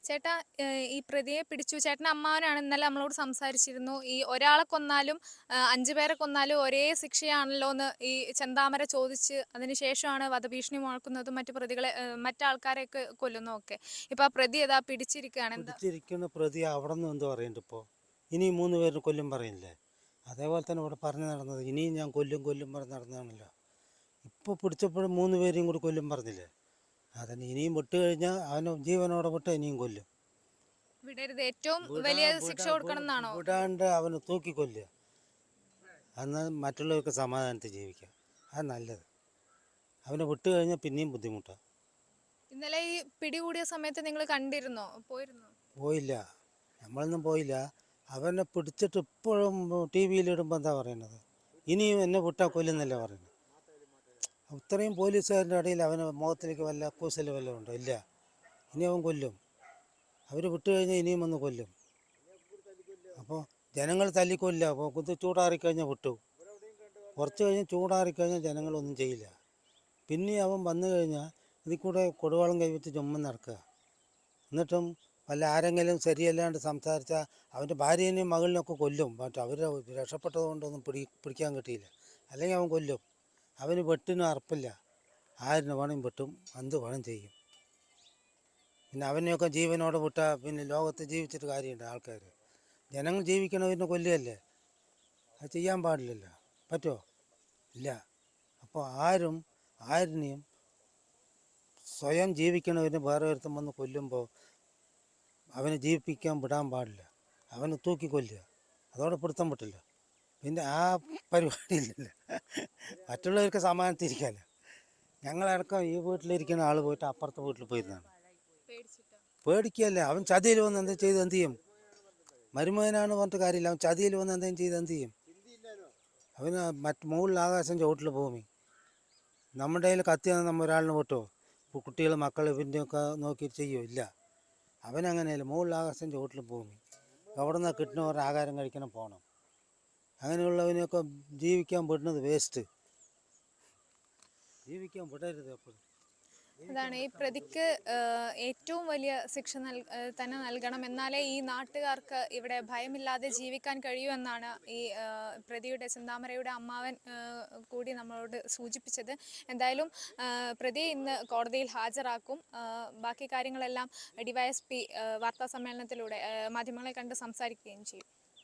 ചേട്ടാ, ഈ പ്രതിയെ പിടിച്ചു. ചേട്ടൻ്റെ അമ്മാവനാണ് ഇന്നലെ നമ്മളോട് സംസാരിച്ചിരുന്നു. ഈ ഒരാളെ കൊന്നാലും 5 പേരെ കൊന്നാലും ഒരേ ശിക്ഷയാണല്ലോ എന്ന് ഈ ചെന്താമര ചോദിച്ച് അതിനുശേഷമാണ് വധഭീഷണി മുഴക്കുന്നതും മറ്റു പ്രതികളെ മറ്റാൾക്കാരെയൊക്കെ കൊല്ലുന്നതും ഒക്കെ. ഇപ്പൊ ആ പ്രതി ഏതാ പിടിച്ചിരിക്കുകയാണ്. എന്താ പിടിച്ചിരിക്കുന്ന പ്രതി അവിടെ നിന്ന് എന്തോ പറയുന്നുണ്ട് ഇപ്പോൾ. ഇനിയും 3 പേര് കൊല്ലും പറയില്ലേ. അതേപോലെ തന്നെ ഇവിടെ പറഞ്ഞു നടന്നത് ഇനിയും ഞാൻ കൊല്ലും കൊല്ലും പറഞ്ഞ് നടന്നതാണല്ലോ. ഇപ്പോൾ പിടിച്ചപ്പോഴും 3 പേരെയും കൂടി കൊല്ലും പറഞ്ഞില്ലേ. അതിന് ഇനിയും വിട്ട് കഴിഞ്ഞാൽ അവന് ജീവനോടെ വിട്ട് ഇനിയും കൊല്ലും. വിടരുത്, ഏറ്റവും വലിയ ശിക്ഷ കൊടുക്കണം എന്നാണോ? വിടാണ്ട് അവന് തൂക്കിക്കൊല്ലുക. എന്നാൽ മറ്റുള്ളവർക്ക് സമാധാനത്തിൽ ജീവിക്കാം. അത് നല്ലത്. അവനെ വിട്ട് കഴിഞ്ഞാൽ പിന്നെയും ബുദ്ധിമുട്ടാണ്. ഇന്നലെ ഈ പിടികൂടിയ സമയത്ത് നിങ്ങൾ കണ്ടിരുന്നോ, പോയിരുന്നോ? പോയില്ല, നമ്മളൊന്നും പോയില്ല. അവനെ പിടിച്ചിട്ട് ഇപ്പോഴും ടി വിയിലിടുമ്പോൾ എന്താ പറയുന്നത്, ഇനിയും എന്നെ വിട്ടാൽ കൊല്ലുന്നല്ലേ പറയുന്നത്. ഇത്രയും പോലീസുകാരുടെ ഇടയിൽ അവന് മുഖത്തിലേക്ക് വല്ല കൂസൽ വല്ലതും ഉണ്ടോ? ഇല്ല. ഇനി അവൻ കൊല്ലും. അവർ വിട്ട് കഴിഞ്ഞാൽ ഇനിയും വന്ന് കൊല്ലും. അപ്പോൾ ജനങ്ങൾ തല്ലിക്കൊല്ല. അപ്പോൾ കുത്തി ചൂടാറിക്കഴിഞ്ഞാൽ വിട്ടു. കുറച്ച് കഴിഞ്ഞ് ചൂടാറിക്കഴിഞ്ഞാൽ ജനങ്ങളൊന്നും ചെയ്യില്ല. പിന്നെ അവൻ വന്നു കഴിഞ്ഞാൽ ഇതിൽ കൂടെ കൊടുവാളം കൈവിട്ട് ചുമ്മാ നടക്കുക. എന്നിട്ടും വല്ല ആരെങ്കിലും ശരിയല്ലാണ്ട് സംസാരിച്ചാൽ അവൻ്റെ ഭാര്യേനെയും മകളിനെയൊക്കെ കൊല്ലും. മറ്റു അവർ രക്ഷപ്പെട്ടത് കൊണ്ടൊന്നും പിടിക്കാൻ കിട്ടിയില്ല. അല്ലെങ്കിൽ അവൻ കൊല്ലും. അവന് വെട്ടിനും അറപ്പില്ല. ആരിനെ വേണം വെട്ടും, എന്ത് വേണം ചെയ്യും. പിന്നെ അവനെയൊക്കെ ജീവനോടെ വിട്ടാൽ പിന്നെ ലോകത്ത് ജീവിച്ചിട്ട് കാര്യമുണ്ട് ആൾക്കാർ. ജനങ്ങൾ ജീവിക്കണവരിനെ കൊല്ലുകയല്ലേ. അത് ചെയ്യാൻ പാടില്ലല്ലോ. പറ്റുമോ? ഇല്ല. അപ്പോൾ ആരിനെയും സ്വയം ജീവിക്കണവന് വേറെ ഒരുത്തം വന്ന് കൊല്ലുമ്പോൾ അവനെ ജീവിപ്പിക്കാൻ വിടാൻ പാടില്ല. അവനെ തൂക്കിക്കൊല്ലുക. അതോടെ പിടുത്തം വിട്ടില്ല. പിന്നെ ആ പരിപാടി ഇല്ലല്ലോ. മറ്റുള്ളവർക്ക് സമാധാനത്തിരിക്കാമല്ലോ. ഞങ്ങളടക്കം ഈ വീട്ടിലിരിക്കുന്ന ആൾ പോയിട്ട് അപ്പുറത്തെ വീട്ടിൽ പോയിരുന്നാണ്. പേടിക്കുകയല്ലേ. അവൻ ചതിയിൽ വന്ന് എന്തെങ്കിലും ചെയ്ത് എന്ത് ചെയ്യും? മരുമകനാണ് പറഞ്ഞിട്ട് കാര്യമില്ല. അവൻ ചതിയിൽ വന്ന് എന്തെങ്കിലും ചെയ്ത് എന്ത് ചെയ്യും? അവന് മുകളിൽ ആകാശം ചുവട്ടിൽ ഭൂമി. നമ്മുടെ കയ്യിൽ കത്തി വന്നാൽ നമ്മൾ ഒരാളിനെ വിട്ടുമോ? ഇപ്പോൾ കുട്ടികൾ മക്കൾ ഇവൻ്റെയൊക്കെ നോക്കിയിട്ട് ചെയ്യുമോ? ഇല്ല. അവനങ്ങനെയല്ല. മുകളിൽ ആകാശം ചുവട്ടിൽ ഭൂമി. എവിടെ നിന്നാണ് കിട്ടണവർ ആഹാരം കഴിക്കണം, പോകണം. അങ്ങനെയുള്ളവനെയൊക്കെ ജീവിക്കാൻ വിടുന്നത് വേസ്റ്റ്. ജീവിക്കാൻ വിടരുത് എപ്പോഴും. അതാണ് ഈ പ്രതിക്ക് ഏറ്റവും വലിയ ശിക്ഷ തന്നെ നൽകണം. എന്നാലേ ഈ നാട്ടുകാർക്ക് ഇവിടെ ഭയമില്ലാതെ ജീവിക്കാൻ കഴിയൂ എന്നാണ് ഈ പ്രതിയുടെ ചെന്താമരയുടെ അമ്മാവൻ കൂടി നമ്മളോട് സൂചിപ്പിച്ചത്. എന്തായാലും പ്രതിയെ ഇന്ന് കോടതിയിൽ ഹാജരാക്കും. ബാക്കി കാര്യങ്ങളെല്ലാം ഡിവൈഎസ്പി വാർത്താ സമ്മേളനത്തിലൂടെ മാധ്യമങ്ങളെ കണ്ട് സംസാരിക്കുകയും ചെയ്യും.